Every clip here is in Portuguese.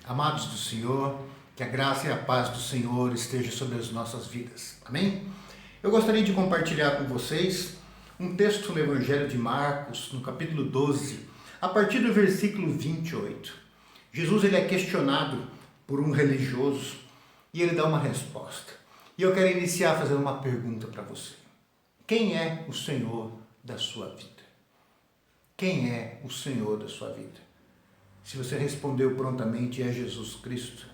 Amados do Senhor, que a graça e a paz do Senhor esteja sobre as nossas vidas. Amém? Eu gostaria de compartilhar com vocês um texto no Evangelho de Marcos, no capítulo 12, a partir do versículo 28. Jesus ele é questionado por um religioso e ele dá uma resposta. E eu quero iniciar fazendo uma pergunta para você. Quem é o Senhor da sua vida? Quem é o Senhor da sua vida? Se você respondeu prontamente, é Jesus Cristo,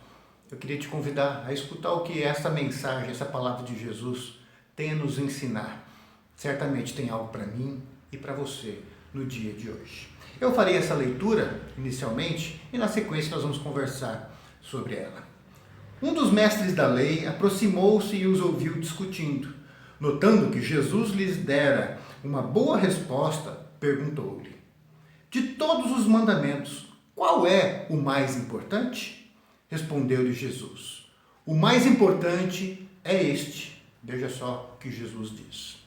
eu queria te convidar a escutar o que essa mensagem, essa palavra de Jesus tem a nos ensinar. Certamente tem algo para mim e para você no dia de hoje. Eu farei essa leitura inicialmente e na sequência nós vamos conversar sobre ela. Um dos mestres da lei aproximou-se e os ouviu discutindo. Notando que Jesus lhes dera uma boa resposta, perguntou-lhe: de todos os mandamentos, qual é o mais importante? Respondeu-lhe Jesus: o mais importante é este. Veja só o que Jesus diz.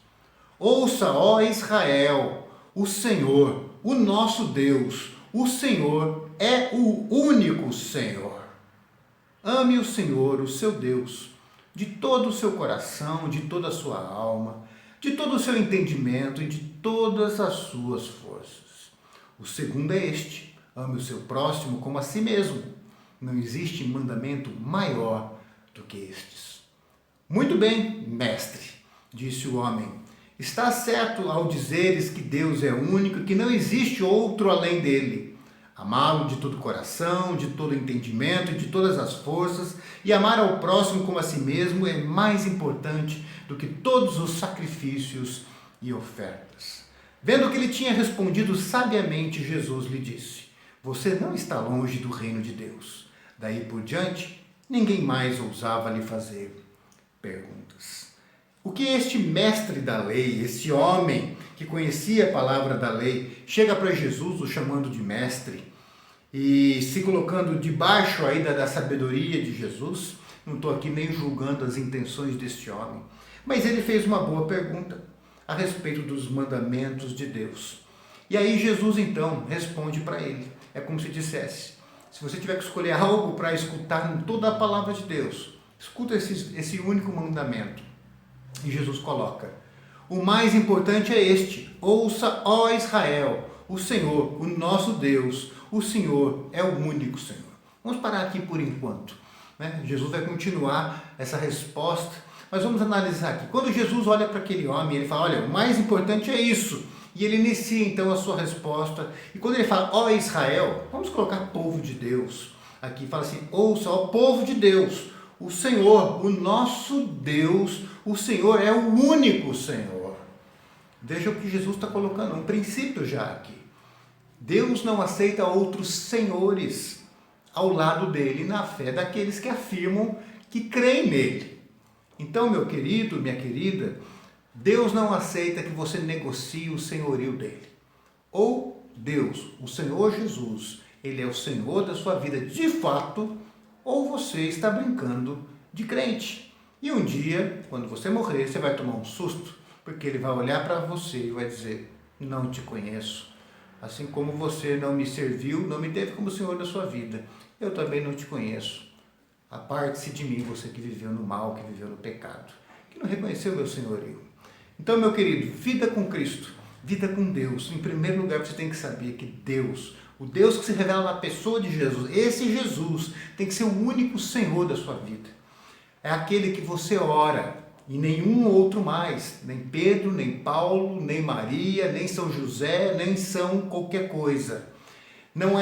Ouça, ó Israel, o Senhor, o nosso Deus, o Senhor é o único Senhor. Ame o Senhor, o seu Deus, de todo o seu coração, de toda a sua alma, de todo o seu entendimento e de todas as suas forças. O segundo é este: ame o seu próximo como a si mesmo. Não existe mandamento maior do que estes. Muito bem, mestre, disse o homem. Está certo ao dizeres que Deus é único e que não existe outro além dele. Amá-lo de todo o coração, de todo o entendimento e de todas as forças, e amar ao próximo como a si mesmo é mais importante do que todos os sacrifícios e ofertas. Vendo que ele tinha respondido sabiamente, Jesus lhe disse: você não está longe do reino de Deus. Daí por diante, ninguém mais ousava lhe fazer perguntas. O que este mestre da lei, este homem que conhecia a palavra da lei, chega para Jesus o chamando de mestre e se colocando debaixo aí da sabedoria de Jesus? Não estou aqui nem julgando as intenções deste homem, mas ele fez uma boa pergunta a respeito dos mandamentos de Deus. E aí Jesus então responde para ele. É como se dissesse: se você tiver que escolher algo para escutar em toda a palavra de Deus, escuta esse único mandamento. E Jesus coloca: o mais importante é este: ouça, ó Israel, o Senhor, o nosso Deus, o Senhor é o único Senhor. Vamos parar aqui por enquanto, né? Jesus vai continuar essa resposta, mas vamos analisar aqui. Quando Jesus olha para aquele homem, ele fala: olha, o mais importante é isso. E ele inicia então a sua resposta. E quando ele fala, ó Israel, vamos colocar povo de Deus aqui. Fala assim: ouça, ó povo de Deus, o Senhor, o nosso Deus, o Senhor é o único Senhor. Veja o que Jesus está colocando, um princípio já aqui. Deus não aceita outros senhores ao lado dele na fé daqueles que afirmam que creem nele. Então, meu querido, minha querida, Deus não aceita que você negocie o senhorio dele. Ou Deus, o Senhor Jesus, ele é o Senhor da sua vida de fato, ou você está brincando de crente. E um dia, quando você morrer, você vai tomar um susto, porque ele vai olhar para você e vai dizer: não te conheço. Assim como você não me serviu, não me teve como Senhor da sua vida, eu também não te conheço. Aparte-se de mim, você que viveu no mal, que viveu no pecado, que não reconheceu meu senhorio. Então, meu querido, vida com Cristo, vida com Deus. Em primeiro lugar, você tem que saber que Deus, o Deus que se revela na pessoa de Jesus, esse Jesus tem que ser o único Senhor da sua vida. É aquele que você ora e nenhum outro mais, nem Pedro, nem Paulo, nem Maria, nem São José, nem São qualquer coisa. Não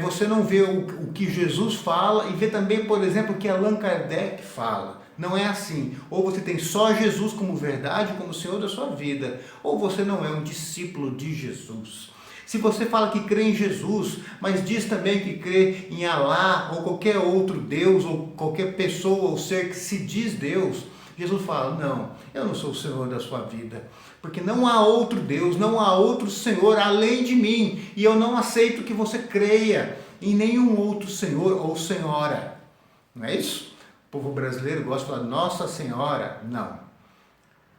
você não vê o que Jesus fala e vê também, por exemplo, o que Allan Kardec fala. Não é assim. Ou você tem só Jesus como verdade, como Senhor da sua vida, ou você não é um discípulo de Jesus. Se você fala que crê em Jesus, mas diz também que crê em Alá, ou qualquer outro Deus, ou qualquer pessoa ou ser que se diz Deus, Jesus fala: não, eu não sou o Senhor da sua vida, porque não há outro Deus, não há outro Senhor além de mim, e eu não aceito que você creia em nenhum outro Senhor ou Senhora. Não é isso? O povo brasileiro gosta de falar Nossa Senhora. Não,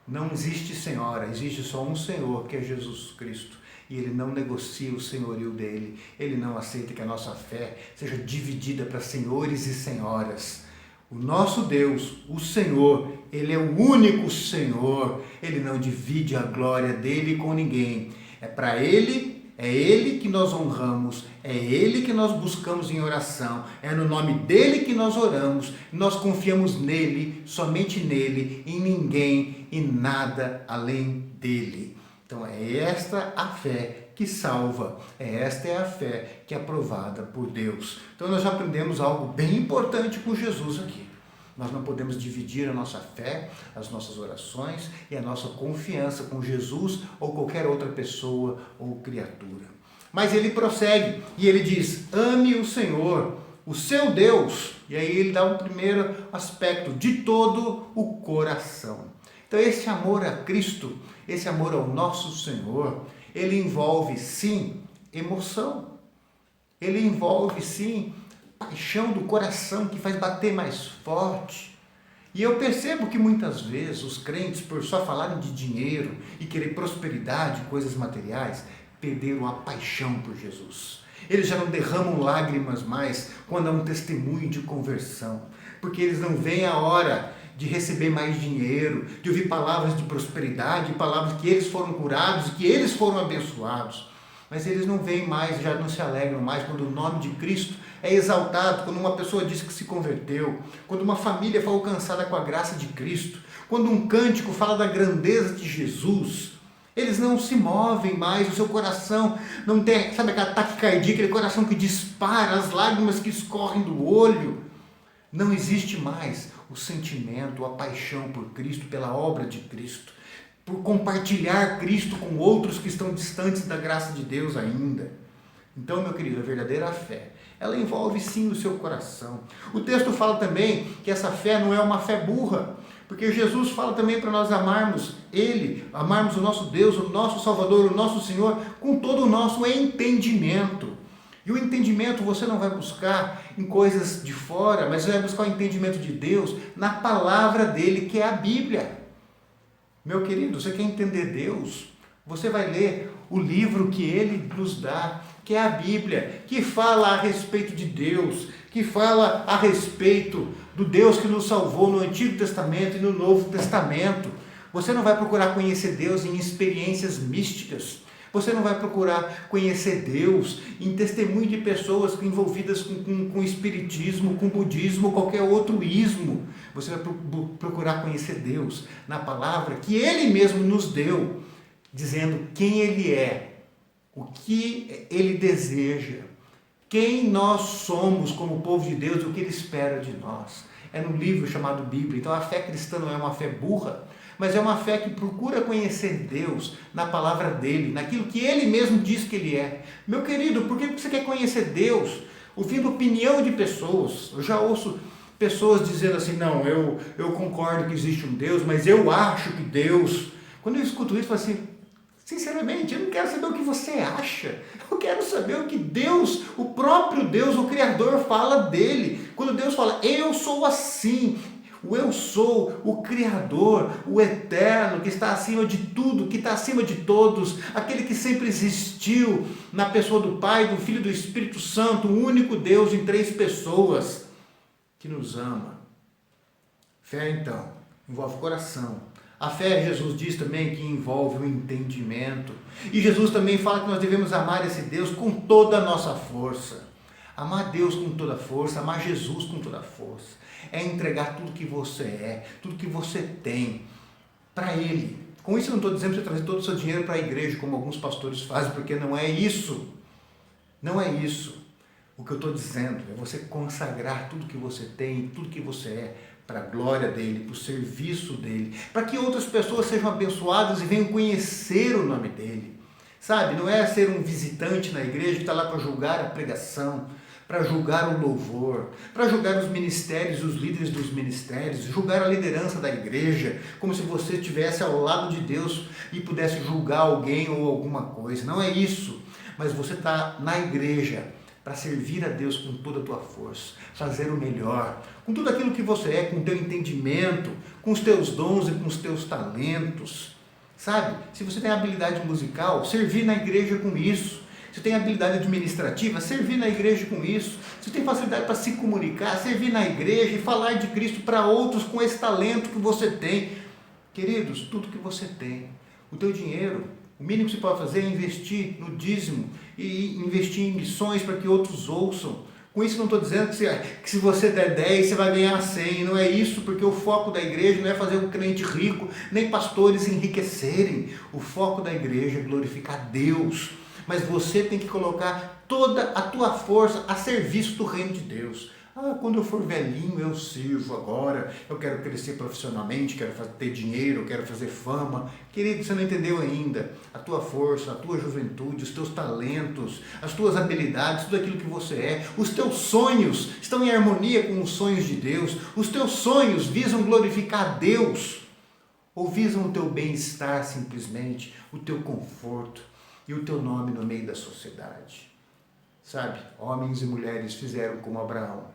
não existe Senhora, existe só um Senhor, que é Jesus Cristo. e Ele não negocia o senhorio dele. Ele não aceita que a nossa fé seja dividida para senhores e senhoras. O nosso Deus, o Senhor, Ele é o único Senhor. Ele não divide a glória dele com ninguém. É para Ele, é Ele que nós honramos, é Ele que nós buscamos em oração, é no nome dEle que nós oramos, nós confiamos nele, somente nele, em ninguém e nada além dele. Então é esta a fé que salva, esta é a fé que é aprovada por Deus. Então nós já aprendemos algo bem importante com Jesus aqui. Nós não podemos dividir a nossa fé, as nossas orações e a nossa confiança com Jesus ou qualquer outra pessoa ou criatura. Mas ele prossegue e ele diz: ame o Senhor, o seu Deus. E aí ele dá um primeiro aspecto: de todo o coração. Então esse amor a Cristo, esse amor ao nosso Senhor, ele envolve sim emoção. Ele envolve sim paixão do coração que faz bater mais forte. E eu percebo que muitas vezes os crentes, por só falarem de dinheiro e querer prosperidade, coisas materiais, perderam a paixão por Jesus. Eles já não derramam lágrimas mais quando há um testemunho de conversão, porque eles não veem a hora de receber mais dinheiro, de ouvir palavras de prosperidade, palavras que eles foram curados, que eles foram abençoados. Mas eles não veem mais, já não se alegram mais quando o nome de Cristo é exaltado, quando uma pessoa diz que se converteu, quando uma família foi alcançada com a graça de Cristo, quando um cântico fala da grandeza de Jesus. Eles não se movem mais, o seu coração não tem, sabe, aquele ataque cardíaco, aquele coração que dispara, as lágrimas que escorrem do olho. Não existe mais o sentimento, a paixão por Cristo, pela obra de Cristo, por compartilhar Cristo com outros que estão distantes da graça de Deus ainda. Então, meu querido, a verdadeira fé, ela envolve sim o seu coração. O texto fala também que essa fé não é uma fé burra, porque Jesus fala também para nós amarmos Ele, amarmos o nosso Deus, o nosso Salvador, o nosso Senhor, com todo o nosso entendimento. E o entendimento você não vai buscar em coisas de fora, mas você vai buscar o entendimento de Deus na palavra dele, que é a Bíblia. Meu querido, você quer entender Deus? Você vai ler o livro que Ele nos dá, que é a Bíblia, que fala a respeito de Deus, que fala a respeito do Deus que nos salvou no Antigo Testamento e no Novo Testamento. Você não vai procurar conhecer Deus em experiências místicas. Você não vai procurar conhecer Deus em testemunho de pessoas envolvidas com espiritismo, com budismo, qualquer outro ismo. Você vai procurar conhecer Deus na palavra que Ele mesmo nos deu, dizendo quem Ele é, o que Ele deseja, quem nós somos como povo de Deus, o que Ele espera de nós. É no livro chamado Bíblia. Então a fé cristã não é uma fé burra, mas é uma fé que procura conhecer Deus na palavra dEle, naquilo que Ele mesmo diz que Ele é. Meu querido, por que você quer conhecer Deus ouvindo opinião de pessoas? Eu já ouço pessoas dizendo assim: não, eu concordo que existe um Deus, mas eu acho que Deus... Quando eu escuto isso, eu falo assim, sinceramente, eu não quero saber o que você acha, eu quero saber o que Deus, o próprio Deus, o Criador, fala dele. Quando Deus fala, eu sou assim, o eu sou, o Criador, o Eterno, que está acima de tudo, que está acima de todos, aquele que sempre existiu na pessoa do Pai, do Filho e do Espírito Santo, o único Deus em 3 pessoas, que nos ama. Fé, então, envolve coração. A fé, Jesus diz também, que envolve o entendimento. E Jesus também fala que nós devemos amar esse Deus com toda a nossa força. Amar Deus com toda a força, amar Jesus com toda a força. É entregar tudo que você é, tudo que você tem, para Ele. Com isso eu não estou dizendo para você trazer todo o seu dinheiro para a igreja, como alguns pastores fazem, porque não é isso. Não é isso. O que eu estou dizendo é você consagrar tudo que você tem, tudo que você é, para a glória dEle, para o serviço dEle, para que outras pessoas sejam abençoadas e venham conhecer o nome dEle. Sabe, não é ser um visitante na igreja que está lá para julgar a pregação, para julgar o louvor, para julgar os ministérios, os líderes dos ministérios, julgar a liderança da igreja, como se você estivesse ao lado de Deus e pudesse julgar alguém ou alguma coisa. Não é isso, mas você está na igreja para servir a Deus com toda a tua força, fazer o melhor, com tudo aquilo que você é, com o teu entendimento, com os teus dons e com os teus talentos. sabe? Se você tem habilidade musical, servir na igreja com isso. Se tem habilidade administrativa, servir na igreja com isso. Se tem facilidade para se comunicar, servir na igreja e falar de Cristo para outros com esse talento que você tem. Queridos, tudo que você tem, o teu dinheiro, o mínimo que você pode fazer é investir no dízimo e investir em missões para que outros ouçam. Com isso não estou dizendo que se você der 10, você vai ganhar 100. Não é isso, porque o foco da igreja não é fazer um crente rico, nem pastores enriquecerem. O foco da igreja é glorificar Deus. Mas você tem que colocar toda a tua força a serviço do reino de Deus. Quando eu for velhinho eu sirvo agora, eu quero crescer profissionalmente, quero ter dinheiro, eu quero fazer fama. Querido, você não entendeu ainda. A tua força, a tua juventude, os teus talentos, as tuas habilidades, tudo aquilo que você é, os teus sonhos estão em harmonia com os sonhos de Deus. Os teus sonhos visam glorificar a Deus ou visam o teu bem-estar simplesmente, o teu conforto e o teu nome no meio da sociedade. Sabe, homens e mulheres fizeram como Abraão,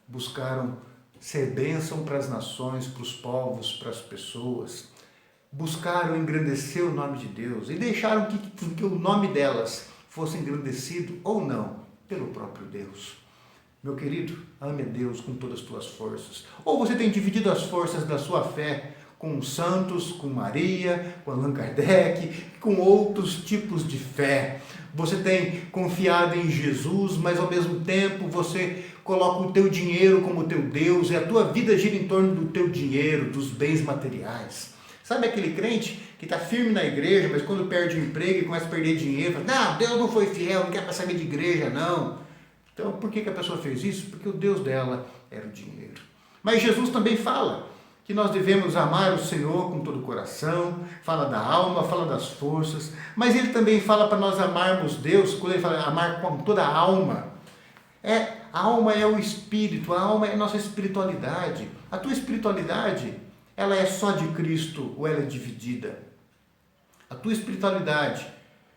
buscaram ser bênção para as nações, para os povos, para as pessoas, buscaram engrandecer o nome de Deus e deixaram que o nome delas fosse engrandecido ou não pelo próprio Deus. Meu querido, ame a Deus com todas as tuas forças. Ou você tem dividido as forças da sua fé com os santos, com Maria, com Allan Kardec, com outros tipos de fé. Você tem confiado em Jesus, mas ao mesmo tempo você coloca o teu dinheiro como teu Deus e a tua vida gira em torno do teu dinheiro, dos bens materiais. Sabe aquele crente que está firme na igreja, mas quando perde o emprego e começa a perder dinheiro, fala, não, Deus não foi fiel, não quer para saber de igreja, não. Então, por que a pessoa fez isso? Porque o Deus dela era o dinheiro. Mas Jesus também fala que nós devemos amar o Senhor com todo o coração, fala da alma, fala das forças, mas ele também fala para nós amarmos Deus, quando ele fala amar com toda a alma. A alma é o espírito, a alma é a nossa espiritualidade. A tua espiritualidade, ela é só de Cristo ou ela é dividida? A tua espiritualidade,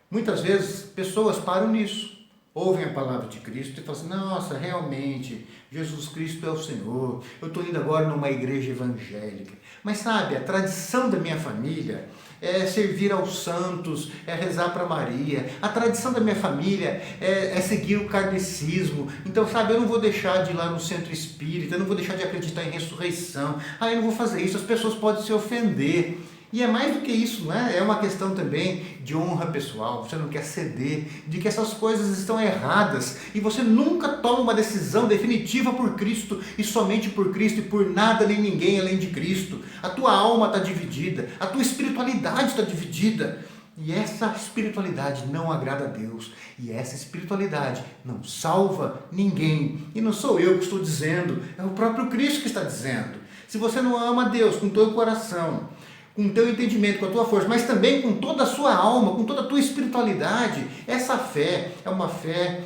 muitas vezes pessoas param nisso. Ouvem a palavra de Cristo e falam assim, nossa, realmente, Jesus Cristo é o Senhor, eu estou indo agora numa igreja evangélica. Mas sabe, a tradição da minha família é servir aos santos, é rezar para Maria. A tradição da minha família é seguir o kardecismo. Então, sabe, eu não vou deixar de ir lá no centro espírita, eu não vou deixar de acreditar em ressurreição. Eu não vou fazer isso, as pessoas podem se ofender. E é mais do que isso, né? É uma questão também de honra pessoal, você não quer ceder, de que essas coisas estão erradas e você nunca toma uma decisão definitiva por Cristo e somente por Cristo e por nada nem ninguém além de Cristo. A tua alma está dividida, a tua espiritualidade está dividida e essa espiritualidade não agrada a Deus e essa espiritualidade não salva ninguém. E não sou eu que estou dizendo, é o próprio Cristo que está dizendo. Se você não ama a Deus com todo o coração, com o teu entendimento, com a tua força, mas também com toda a sua alma, com toda a tua espiritualidade, essa fé é uma fé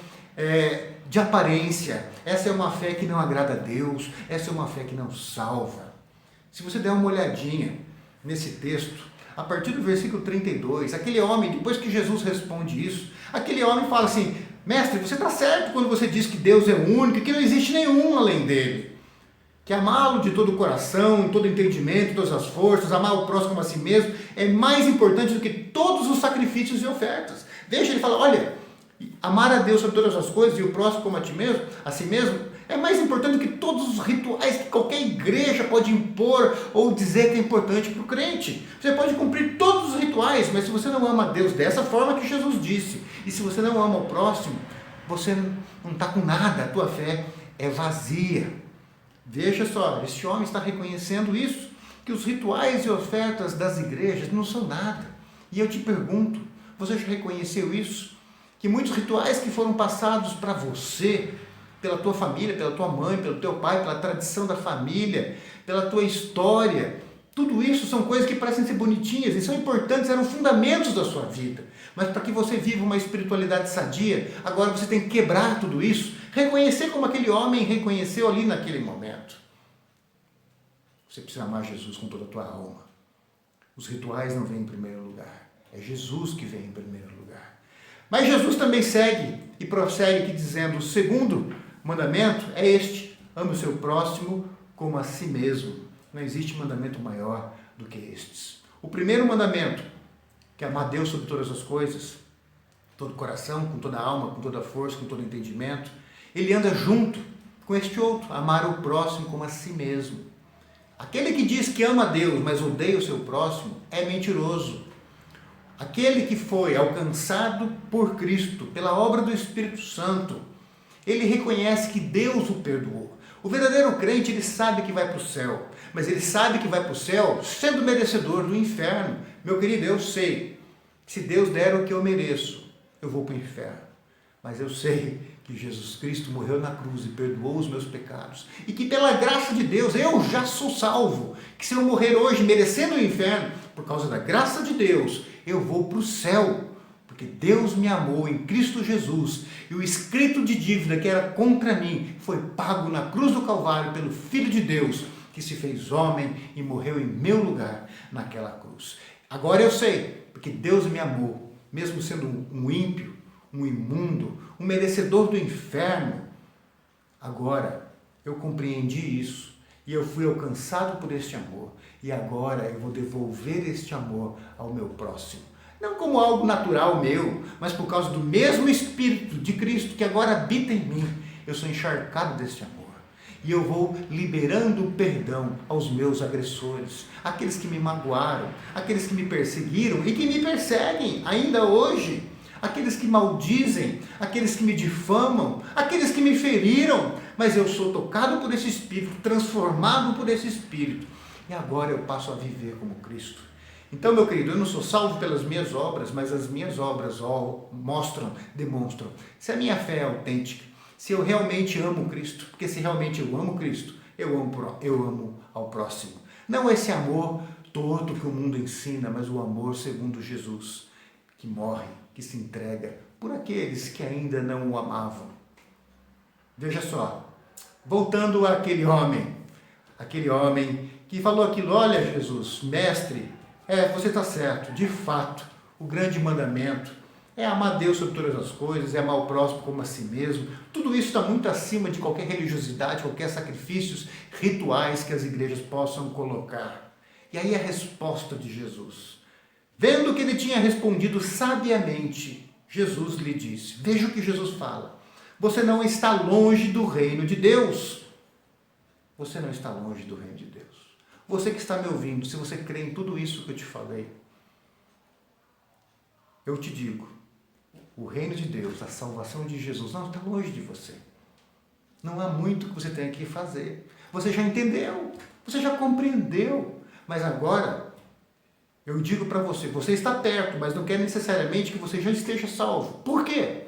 de aparência, essa é uma fé que não agrada a Deus, essa é uma fé que não salva. Se você der uma olhadinha nesse texto, a partir do versículo 32, aquele homem, depois que Jesus responde isso, aquele homem fala assim, mestre, você está certo quando você diz que Deus é o único, que não existe nenhum além dele. Que amá-lo de todo o coração, em todo entendimento, todas as forças, amar o próximo como a si mesmo, é mais importante do que todos os sacrifícios e ofertas. Veja, ele fala, olha, amar a Deus sobre todas as coisas e o próximo como a si mesmo, é mais importante do que todos os rituais que qualquer igreja pode impor ou dizer que é importante para o crente. Você pode cumprir todos os rituais, mas se você não ama a Deus dessa forma que Jesus disse, e se você não ama o próximo, você não está com nada, a tua fé é vazia. Veja só, este homem está reconhecendo isso, que os rituais e ofertas das igrejas não são nada. E eu te pergunto, você já reconheceu isso? Que muitos rituais que foram passados para você, pela tua família, pela tua mãe, pelo teu pai, pela tradição da família, pela tua história, tudo isso são coisas que parecem ser bonitinhas e são importantes, eram fundamentos da sua vida. Mas para que você viva uma espiritualidade sadia, agora você tem que quebrar tudo isso, reconhecer como aquele homem reconheceu ali naquele momento. Você precisa amar Jesus com toda a tua alma. Os rituais não vêm em primeiro lugar, é Jesus que vem em primeiro lugar. Mas Jesus também segue e prossegue aqui dizendo, o segundo mandamento é este, ame o seu próximo como a si mesmo. Não existe mandamento maior do que estes. O primeiro mandamento quer amar Deus sobre todas as coisas, todo o coração, com toda a alma, com toda a força, com todo o entendimento, ele anda junto com este outro, amar o próximo como a si mesmo. Aquele que diz que ama a Deus, mas odeia o seu próximo, é mentiroso. Aquele que foi alcançado por Cristo, pela obra do Espírito Santo, ele reconhece que Deus o perdoou. O verdadeiro crente, ele sabe que vai para o céu, mas ele sabe que vai para o céu sendo merecedor do inferno. Meu querido, eu sei que se Deus der o que eu mereço, eu vou para o inferno. Mas eu sei que Jesus Cristo morreu na cruz e perdoou os meus pecados. E que pela graça de Deus eu já sou salvo. Que se eu morrer hoje merecendo o inferno, por causa da graça de Deus, eu vou para o céu. Porque Deus me amou em Cristo Jesus. E o escrito de dívida que era contra mim foi pago na cruz do Calvário pelo Filho de Deus, que se fez homem e morreu em meu lugar naquela cruz. Agora eu sei, porque Deus me amou, mesmo sendo um ímpio, um imundo, um merecedor do inferno. Agora eu compreendi isso e eu fui alcançado por este amor. E agora eu vou devolver este amor ao meu próximo. Não como algo natural meu, mas por causa do mesmo Espírito de Cristo que agora habita em mim. Eu sou encharcado deste amor. E eu vou liberando o perdão aos meus agressores, aqueles que me magoaram, aqueles que me perseguiram e que me perseguem ainda hoje, aqueles que maldizem, aqueles que me difamam, aqueles que me feriram, mas eu sou tocado por esse Espírito, transformado por esse Espírito, e agora eu passo a viver como Cristo. Então, meu querido, eu não sou salvo pelas minhas obras, mas as minhas obras demonstram se a minha fé é autêntica, se eu realmente amo Cristo, porque se realmente eu amo Cristo, eu amo ao próximo. Não esse amor torto que o mundo ensina, mas o amor segundo Jesus, que morre, que se entrega por aqueles que ainda não o amavam. Veja só, voltando àquele homem que falou aquilo: olha, Jesus, mestre, você está certo, de fato, o grande mandamento é amar Deus sobre todas as coisas, é amar o próximo como a si mesmo. Tudo isso está muito acima de qualquer religiosidade, qualquer sacrifícios rituais que as igrejas possam colocar. E aí a resposta de Jesus. Vendo que ele tinha respondido sabiamente, Jesus lhe disse, veja o que Jesus fala, você não está longe do reino de Deus. Você não está longe do reino de Deus. Você que está me ouvindo, se você crê em tudo isso que eu te falei, eu te digo, o reino de Deus, a salvação de Jesus, não está longe de você. Não há muito que você tenha que fazer. Você já entendeu, você já compreendeu, mas agora eu digo para você, você está perto, mas não quer necessariamente que você já esteja salvo. Por quê?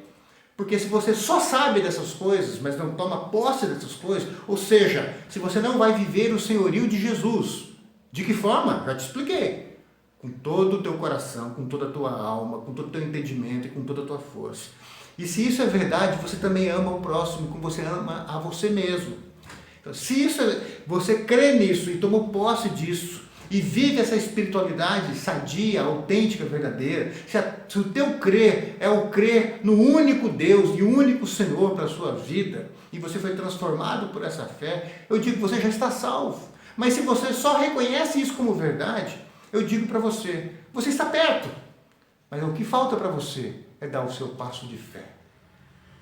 Porque se você só sabe dessas coisas, mas não toma posse dessas coisas, ou seja, se você não vai viver o senhorio de Jesus, de que forma? Já te expliquei. Com todo o teu coração, com toda a tua alma, com todo o teu entendimento e com toda a tua força. E se isso é verdade, você também ama o próximo como você ama a você mesmo. Então, se você crê nisso e tomou posse disso, e vive essa espiritualidade sadia, autêntica, verdadeira, se o teu crer é o crer no único Deus e único Senhor para a sua vida, e você foi transformado por essa fé, eu digo que você já está salvo. Mas se você só reconhece isso como verdade, eu digo para você, você está perto, mas o que falta para você é dar o seu passo de fé.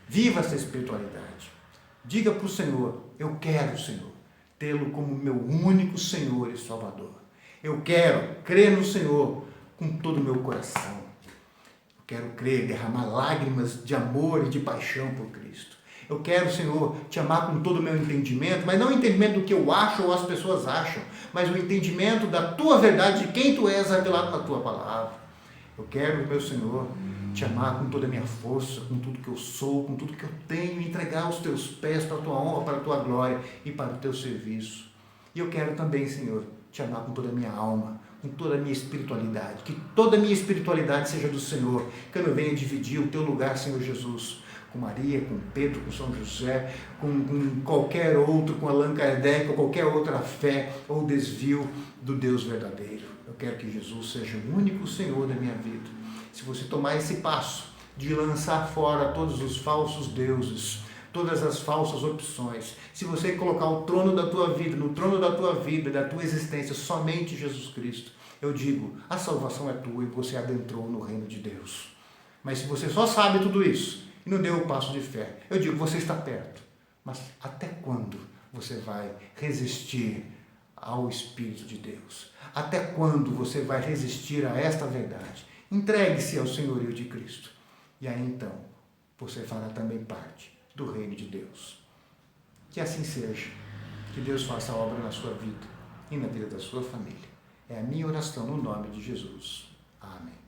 Viva essa espiritualidade. Diga para o Senhor, eu quero, Senhor, tê-lo como meu único Senhor e Salvador. Eu quero crer no Senhor com todo o meu coração. Eu quero crer, derramar lágrimas de amor e de paixão por Cristo. Eu quero, Senhor, te amar com todo o meu entendimento, mas não o entendimento do que eu acho ou as pessoas acham, mas o entendimento da tua verdade, de quem tu és revelado na tua palavra. Eu quero, meu Senhor, te amar com toda a minha força, com tudo que eu sou, com tudo que eu tenho, entregar aos teus pés para a tua honra, para a tua glória e para o teu serviço. E eu quero também, Senhor, te amar com toda a minha alma, com toda a minha espiritualidade, que toda a minha espiritualidade seja do Senhor, que eu não venha dividir o teu lugar, Senhor Jesus, com Maria, com Pedro, com São José, com qualquer outro, com Allan Kardec, ou qualquer outra fé ou desvio do Deus verdadeiro. Eu quero que Jesus seja o único Senhor da minha vida. Se você tomar esse passo de lançar fora todos os falsos deuses, todas as falsas opções, se você colocar o trono da tua vida, no trono da tua vida, da tua existência, somente Jesus Cristo, Eu digo, a salvação é tua e você adentrou no reino de Deus. Mas se você só sabe tudo isso e não deu o passo de fé, eu digo, você está perto. Mas até quando você vai resistir ao Espírito de Deus? Até quando você vai resistir a esta verdade? Entregue-se ao senhorio de Cristo. E aí então, você fará também parte do reino de Deus. Que assim seja. Que Deus faça a obra na sua vida e na vida da sua família. É a minha oração no nome de Jesus. Amém.